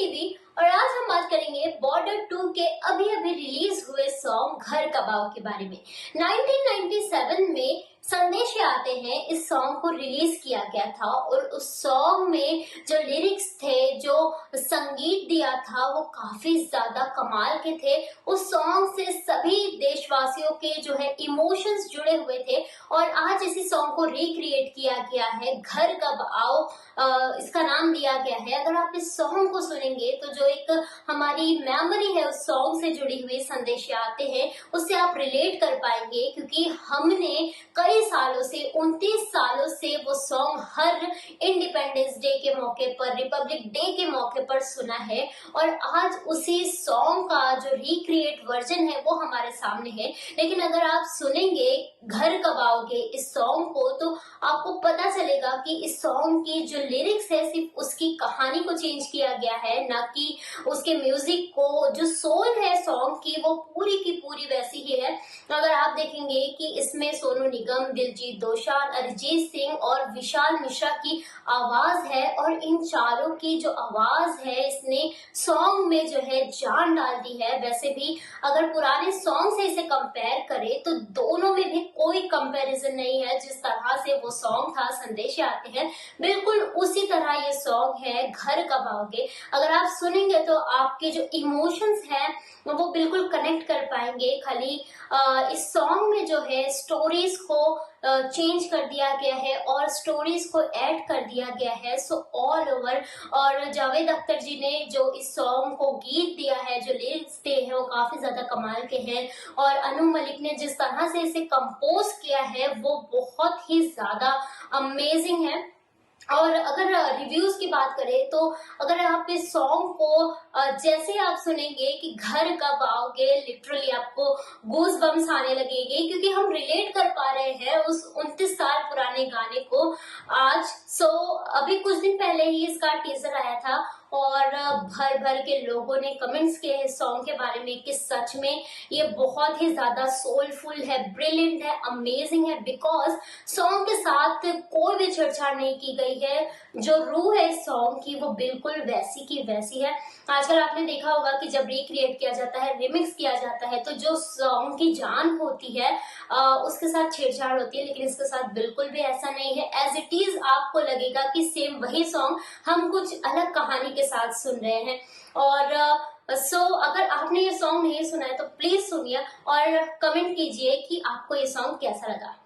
TV और आज हम बात करेंगे बॉर्डर 2 के अभी अभी रिलीज हुए सॉन्ग घर कबाऊ के बारे में। 1997 में संदेश आते हैं इस सॉन्ग को रिलीज किया गया था और उस सॉन्ग में जो लिरिक्स थे, जो संगीत दिया था, वो काफी ज्यादा कमाल के थे। उस सॉन्ग से सभी देशवासियों के जो है इमोशंस जुड़े हुए थे और आज इसी सॉन्ग को रिक्रिएट किया गया है, घर कब आओ इसका नाम दिया गया है। अगर आप इस सॉन्ग को सुनेंगे तो जो एक हमारी मेमोरी है उस सॉन्ग से जुड़ी हुई संदेश आते हैं, उससे आप रिलेट कर पाएंगे क्योंकि हमने कई सालों से 29 सालों से वो सॉन्ग हर इंडिपेंडेंस डे के मौके पर, रिपब्लिक डे के मौके पर सुना है और आज उसी सॉन्ग का जो रिक्रिएट वर्जन है वो हमारे सामने है। लेकिन अगर आप सुनेंगे घर कब आओगे इस सॉन्ग को तो आपको पता चलेगा कि इस सॉन्ग की जो लिरिक्स है सिर्फ उसकी कहानी को चेंज किया गया है, ना कि उसके म्यूजिक को। जो सोल है सॉन्ग की वो पूरी की पूरी वैसी ही है। अगर आप देखेंगे कि इसमें सोनू निगम, दिलजीत दोसांझ, अरिजीत सिंह और विशाल मिश्रा की आवाज है और इन चारों की जो आवाज है इसने सॉन्ग में जो है जान डाल दी है। वैसे भी अगर पुराने सॉन्ग से इसे कंपेयर करें तो दोनों में भी कोई कंपैरिजन नहीं है। जिस तरह से वो सॉन्ग था संदेश आते हैं, बिल्कुल उसी तरह ये सॉन्ग है घर कब आओगे। अगर आप सुनेंगे तो आपके जो इमोशंस हैं वो बिल्कुल कनेक्ट कर पाएंगे। खाली इस सॉन्ग में जो है स्टोरीज को चेंज कर दिया गया है और स्टोरीज को ऐड कर दिया गया है सो ऑल ओवर। और जावेद अख्तर जी ने जो इस सॉन्ग को गीत दिया है, जो लिरिक्स दिए हैं वो काफी ज्यादा कमाल के हैं और अनु मलिक ने जिस तरह से इसे कंपोज किया है वो बहुत ही ज्यादा अमेजिंग है। और अगर रिव्यूज की बात करें तो अगर आप इस सॉन्ग को जैसे आप सुनेंगे कि घर कब आओगे, लिटरली आपको गूज बम्स आने लगेंगे क्योंकि हम रिलेट कर पा रहे हैं उस 29 साल पुराने गाने को आज। अभी कुछ दिन पहले ही इसका टीजर आया था और भर भर के लोगों ने कमेंट्स किए इस सॉन्ग के बारे में कि सच में ये बहुत ही ज्यादा सोलफुल है, ब्रिलियंट है, अमेजिंग है। बिकॉज सॉन्ग के साथ कोई भी छेड़छाड़ नहीं की गई है। जो रूह है इस सॉन्ग की वो बिल्कुल वैसी की वैसी है। आजकल आपने देखा होगा कि जब रिक्रिएट किया जाता है, रिमिक्स किया जाता है तो जो सॉन्ग की जान होती है उसके साथ छेड़छाड़ होती है, लेकिन इसके साथ बिल्कुल भी ऐसा नहीं है। एज इट इज आपको लगेगा कि सेम वही सॉन्ग हम कुछ अलग कहानी के साथ सुन रहे हैं। और अगर आपने ये सॉन्ग नहीं सुना है तो प्लीज सुनिए और कमेंट कीजिए कि आपको ये सॉन्ग कैसा लगा।